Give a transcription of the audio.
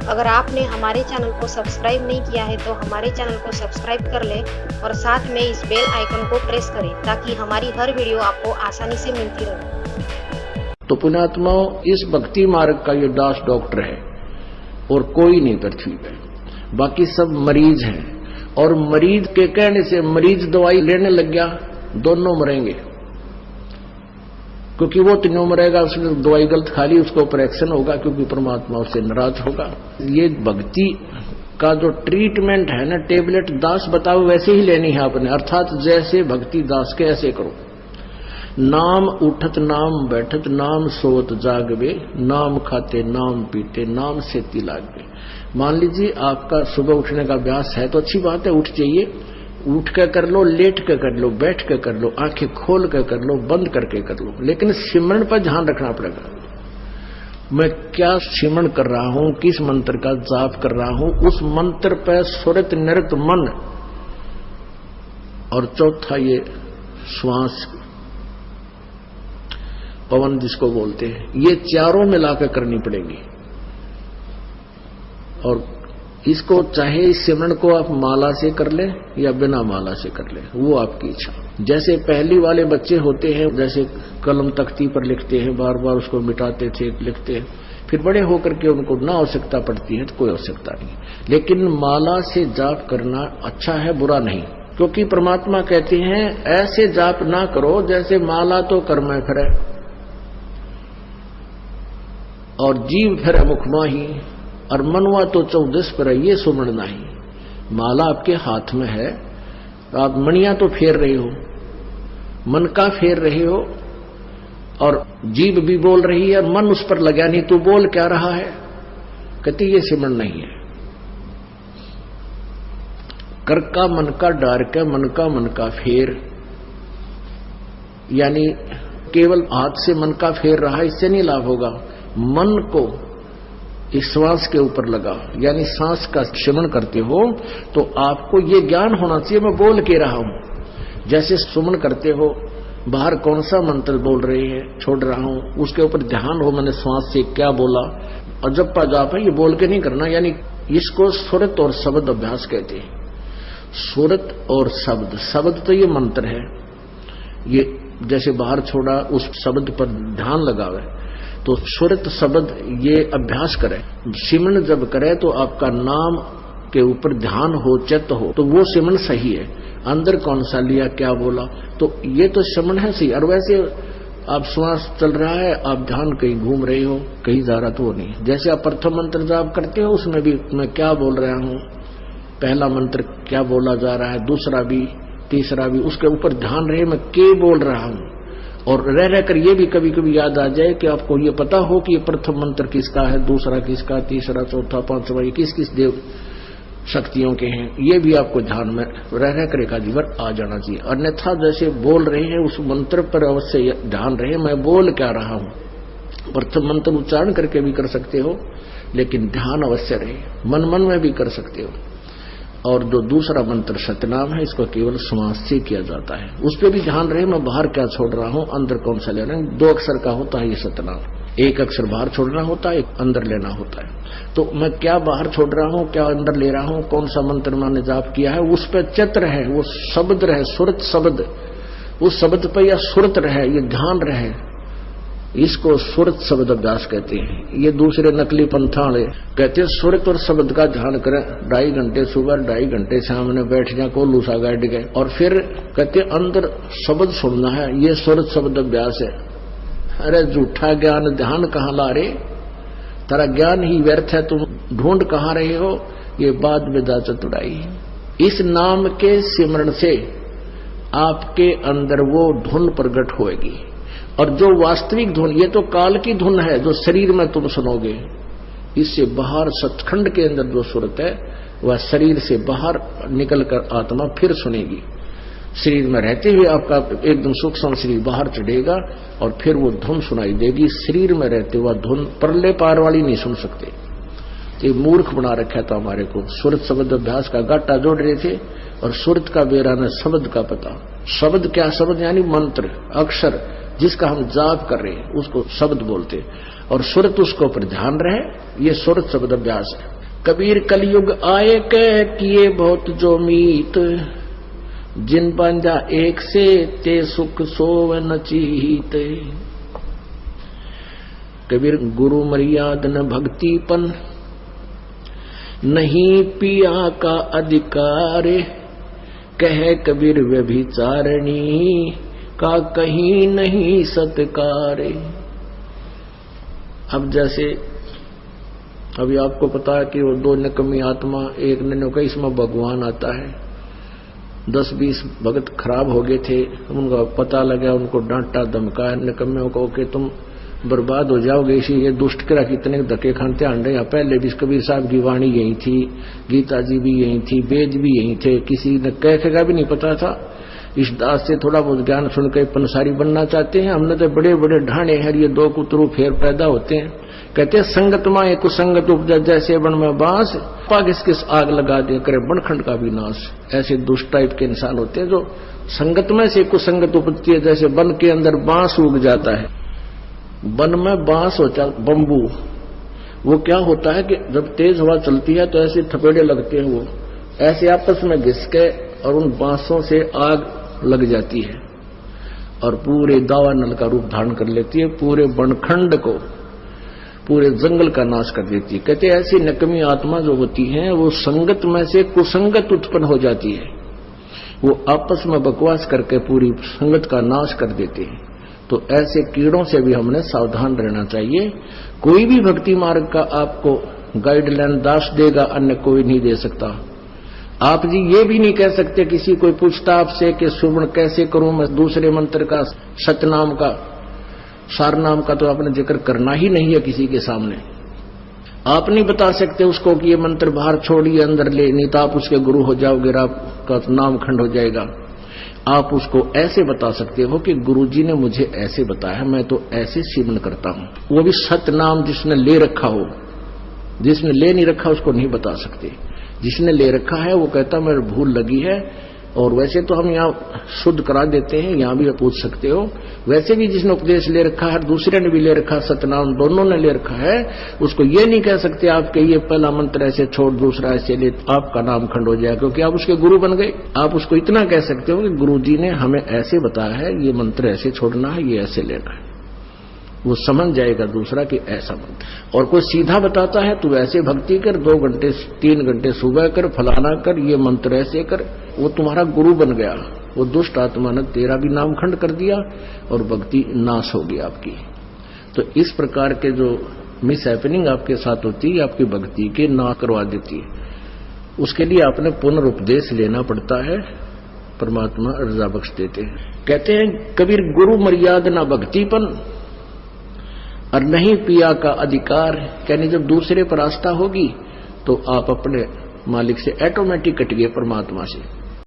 अगर आपने हमारे चैनल को सब्सक्राइब नहीं किया है तो हमारे चैनल को सब्सक्राइब कर लें और साथ में इस बेल आइकन को प्रेस करें ताकि हमारी हर वीडियो आपको आसानी से मिलती रहे। तो पुण्यात्माओं, इस भक्ति मार्ग का ये दास डॉक्टर है और कोई नहीं पृथ्वी पे, बाकी सब मरीज हैं। और मरीज के कहने से मरीज दवाई लेने लग गया, दोनों मरेंगे, क्योंकि वो तीनों मरेगा, उसने दवाई गलत खा ली, उसको ऑपरेशन होगा क्योंकि परमात्मा उससे नाराज होगा। ये भक्ति का जो ट्रीटमेंट है ना, टेबलेट दास बताओ वैसे ही लेनी है आपने, अर्थात जैसे भक्ति दास के ऐसे करो। नाम उठत नाम बैठत नाम सोत जागवे, नाम खाते नाम पीते नाम सेती लागवे। मान लीजिए आपका सुबह उठने का अभ्यास है तो अच्छी बात है, उठ जाइए, उठ के कर लो, लेट के कर लो, बैठ के कर लो, आंखें खोल के कर लो, बंद करके कर लो, लेकिन सिमरन पर ध्यान रखना पड़ेगा। मैं क्या सिमरन कर रहा हूं, किस मंत्र का जाप कर रहा हूं, उस मंत्र पर सुरत निरत मन, और चौथा ये श्वास पवन जिसको बोलते हैं, ये चारों मिलाकर करनी पड़ेगी। और इसको चाहे इस सिमरन को आप माला से कर ले या बिना माला से कर ले, वो आपकी इच्छा। जैसे पहली वाले बच्चे होते हैं, जैसे कलम तख्ती पर लिखते हैं, बार बार उसको मिटाते थे, लिखते हैं, फिर बड़े होकर के उनको ना आवश्यकता पड़ती है तो कोई आवश्यकता नहीं। लेकिन माला से जाप करना अच्छा है, बुरा नहीं, क्योंकि परमात्मा कहते हैं ऐसे जाप ना करो जैसे माला तो कर में फिरे और जीव फिरे मुख माही और मनवा तो 14 पर, ये सुमन नहीं। माला आपके हाथ में है, आप मणियां तो फेर रहे हो, मन का फेर रहे हो, और जीभ भी बोल रही है और मन उस पर लगा नहीं, तो बोल क्या रहा है? कहते ये सिमरन नहीं है। कर का मन का डार का मन का फेर, यानी केवल हाथ से मन का फेर रहा, इससे नहीं लाभ होगा। मन को इस श्वास के ऊपर लगा, यानी सांस का सिमरन करते हो तो आपको ये ज्ञान होना चाहिए मैं बोल के रहा हूं। जैसे सुमन करते हो, बाहर कौन सा मंत्र बोल रहे हैं छोड़ रहा हूं, उसके ऊपर ध्यान हो, मैंने श्वास से क्या बोला, और जब जाप है ये बोल के नहीं करना। यानी इसको सुरत और शब्द अभ्यास कहते हैं। सुरत और शब्द, शब्द तो ये मंत्र है, ये जैसे बाहर छोड़ा उस शब्द पर ध्यान लगावे, तो सुरत शब्द ये अभ्यास करें। सिमरन जब करे तो आपका नाम के ऊपर ध्यान हो, चित्त हो, तो वो सिमरन सही है। अंदर कौन सा लिया, क्या बोला, तो ये तो सिमरन है सही। और वैसे आप श्वास चल रहा है, आप ध्यान कहीं घूम रहे हो, कहीं जा रहा तो वो नहीं। जैसे आप प्रथम मंत्र जाप करते हो, उसमें भी मैं क्या बोल रहा हूं, पहला मंत्र क्या बोला जा रहा है, दूसरा भी, तीसरा भी, उसके ऊपर ध्यान रहे मैं क्या बोल रहा हूं। और रह रहकर ये भी कभी कभी याद आ जाए कि आपको ये पता हो कि ये प्रथम मंत्र किसका है, दूसरा किसका, तीसरा, चौथा, पांचवा, ये किस किस देव शक्तियों के हैं, ये भी आपको ध्यान में रह रहकर एक आधी बार आ जाना चाहिए। अन्यथा जैसे बोल रहे हैं उस मंत्र पर अवश्य ध्यान रहे मैं बोल क्या रहा हूं। प्रथम मंत्र उच्चारण करके भी कर सकते हो, लेकिन ध्यान अवश्य रहे, मन मन में भी कर सकते हो। और जो दूसरा मंत्र सतनाम है, इसको केवल श्वास से किया जाता है, उस पर भी ध्यान रहे मैं बाहर क्या छोड़ रहा हूं, अंदर कौन सा लेना है। 2 अक्षर का होता है ये सतनाम, 1 अक्षर बाहर छोड़ना होता है, 1 अंदर लेना होता है। तो मैं क्या बाहर छोड़ रहा हूं, क्या अंदर ले रहा हूं, कौन सा मंत्र मैंने जाप किया है, उस पर चित्र है, वो शब्द रहे, सुरत शब्द, उस शब्द पर या सुरत रहे, ये ध्यान रहे, इसको सुरत शब्द अभ्यास कहते हैं। ये दूसरे नकली पंथाड़े कहते हैं सुरत और शब्द का ध्यान करें, 2.5 घंटे सुबह, 2.5 घंटे शाम में बैठ जाए, कोल्लू सा गाड़ गए, और फिर कहते अंदर शब्द सुनना है, ये सुरत शब्द अभ्यास है। अरे झूठा ज्ञान ध्यान कहाँ ला रहे, तेरा ज्ञान ही व्यर्थ है, तुम ढूंढ कहाँ रहे हो, ये बाद में जा चतुराई। इस नाम के सिमरन से आपके अंदर वो धुन प्रकट होएगी, और जो वास्तविक धुन, ये तो काल की धुन है जो शरीर में तुम सुनोगे, इससे बाहर सचखंड के अंदर जो सुरत है वह शरीर से बाहर निकलकर आत्मा फिर सुनेगी। शरीर में रहते हुए आपका एकदम सूक्ष्म शरीर बाहर चढ़ेगा और फिर वो धुन सुनाई देगी। शरीर में रहते हुआ धुन परले पार वाली नहीं सुन सकते। ये मूर्ख बना रखा था हमारे को। सुरत शब्द अभ्यास का गाटा जोड़ रहे थे और सुरत का बेरा न शब्द का पता। शब्द क्या, शब्द यानी मंत्र, अक्षर जिसका हम जाप कर रहे हैं उसको शब्द बोलते, और सुरत उसको पर ध्यान रहे, ये सुरत शब्द अभ्यास है। कबीर कलयुग आए कह किए बहुत जो मीत, जिन बांझा एक से ते सुख सोव न चीत। कबीर गुरु मर्याद न भक्तिपन, नहीं पिया का अधिकार, कह कबीर व्यभिचारिणी का कहीं नहीं सत्कार। अब जैसे अभी आपको पता है कि वो दो निकम्मी आत्मा, एक ने कहा इसमें भगवान आता है, 10-20 भगत खराब हो गए थे, उनका पता लगा, उनको डांटा धमकाया निकम्मियों को कि तुम बर्बाद हो जाओगे, इसी ये दुष्ट करा कितने धक्के खाते आंडे। यहाँ पहले भी कबीर साहब की वाणी यही थी, गीता जी भी यही थी, वेद भी यही थे, किसी ने कह का भी नहीं पता था। इस दास से थोड़ा बहुत ज्ञान सुन के पंसारी बनना चाहते हैं। हमने तो बड़े बड़े ढाणे हैं, ये दो कुतरू फेर पैदा होते हैं। कहते हैं संगत माए कुसंगत उपजा, जैसे बन में बांस, पाग किस आग लगा दे करे बनखंड का भी नाश। ऐसे दुष्ट टाइप के इंसान होते हैं जो संगत में से कुसंगत उपजती है। जैसे वन के अंदर बांस उग जाता है, वन में बांस होता बम्बू, वो क्या होता है कि जब तेज हवा चलती है तो ऐसे थपेड़े लगते हैं, वो ऐसे आपस में घिस के और उन बांसों से आग लग जाती है और पूरे दावानल का रूप धारण कर लेती है, पूरे बनखंड को, पूरे जंगल का नाश कर देती है। कहते हैं ऐसी नकमी आत्मा जो होती है वो संगत में से कुसंगत उत्पन्न हो जाती है, वो आपस में बकवास करके पूरी संगत का नाश कर देते हैं। तो ऐसे कीड़ों से भी हमने सावधान रहना चाहिए। कोई भी भक्ति मार्ग का आपको गाइडलाइन दास देगा, अन्य कोई नहीं दे सकता। आप जी ये भी नहीं कह सकते, किसी कोई पूछता आपसे कि सुवर्ण कैसे करूं मैं, दूसरे मंत्र का सतनाम का सारनाम का तो आपने जिक्र करना ही नहीं है किसी के सामने। आप नहीं बता सकते उसको कि ये मंत्र बाहर छोड़िए अंदर ले, नहीं तो आप उसके गुरु हो जाओगे, आपका नाम खंड हो जाएगा। आप उसको ऐसे बता सकते हो कि गुरुजी ने मुझे ऐसे बताया, मैं तो ऐसे सेवन करता हूं। वो भी सतनाम जिसने ले रखा हो, जिसने ले नहीं रखा उसको नहीं बता सकते। जिसने ले रखा है वो कहता मेरे भूल लगी है, और वैसे तो हम यहाँ शुद्ध करा देते हैं, यहाँ भी पूछ सकते हो। वैसे भी जिसने उपदेश ले रखा है, दूसरे ने भी ले रखा, सतनाम दोनों ने ले रखा है, उसको ये नहीं कह सकते आपके ये पहला मंत्र ऐसे छोड़ दूसरा ऐसे ले, आपका नाम खंड हो जाए, क्योंकि आप उसके गुरु बन गए। आप उसको इतना कह सकते हो कि गुरु जी ने हमें ऐसे बताया है, ये मंत्र ऐसे छोड़ना है, ये ऐसे लेना है, वो समझ जाएगा दूसरा कि ऐसा मंत्र। और कोई सीधा बताता है तो ऐसे भक्ति कर, 2 घंटे 3 घंटे सुबह कर, फलाना कर, ये मंत्र ऐसे कर, वो तुम्हारा गुरु बन गया। वो दुष्ट आत्मा ने तेरा भी नाम खंड कर दिया और भक्ति नाश होगी आपकी। तो इस प्रकार के जो मिस हैपनिंग आपके साथ होती है, आपकी भक्ति के ना करवा देती है। उसके लिए आपने पुनरुपदेश लेना पड़ता है, परमात्मा रजा बख्श देते हैं। कहते हैं कबीर गुरु मर्याद ना भक्तिपन और नहीं पिया का अधिकार। यानी जब दूसरे पर आस्था होगी तो आप अपने मालिक से ऑटोमेटिक कट गए परमात्मा से।